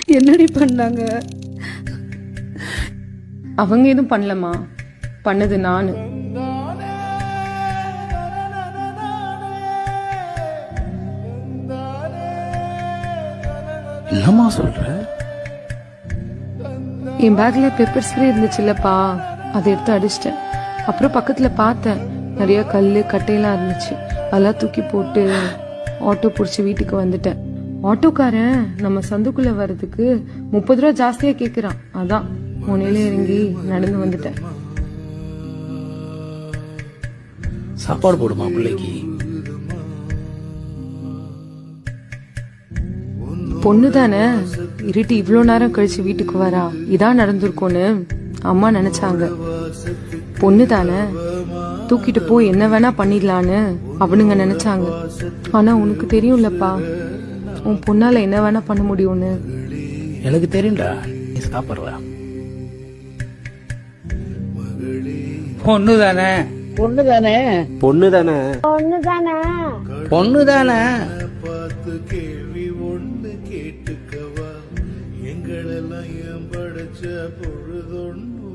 என்னடி பண்ணாங்க? அவங்க எதுவும் பண்ணலமா, பண்ணது நானு. என்னம்மா சொல்ற? என் பேக்ல பெப்பர் ஸ்ப்ரே இருந்துச்சுல்லப்பா, அதை எடுத்து அடிச்சிட்டேன். அப்புறம் பக்கத்துல பார்த்தேன், நிறைய கல்லு கட்டையெல்லாம் இருந்துச்சு. அதெல்லாம் தூக்கி போட்டு ஆட்டோ பிடிச்சி வீட்டுக்கு வந்துட்டேன். ஆட்டோக்காரன் நம்ம சந்துக்குள்ள வர்றதுக்கு 30 ரூபா ஜாஸ்தியா கேக்குறான். அதான் முனையில இறங்கி நடந்து வந்துட்டேன். சாப்பாடு போடுமா பிள்ளைக்கு? பொண்ணு தானே, இருட்டு இவ்வளோ நேரம் கழிச்சு வீட்டுக்கு வரா, இதான் நடந்திருக்கும்னு அம்மா நினைச்சாங்க. பொண்ணு தானே, தூக்கிட்டு போய் என்ன வேணா பண்ணிடலான்னு அவனுங்க நினைச்சாங்க. ஆனா உனக்கு தெரியும்லப்பா, உன் பொண்ணால என்ன வேணா பண்ண முடியும்னு. எனக்கு தெரியும்டா, நீ சாப்பிடுற. பொண்ணு தானே, பொண்ணு தானே, பொண்ணு தானே, பொண்ணு தானே, பொண்ணு தானே. பார்த்து கேள்வி ஒண்ணு கேட்டுக்கவா, எங்களெல்லாம் ஏன் படைச்ச பொழுதொன்னு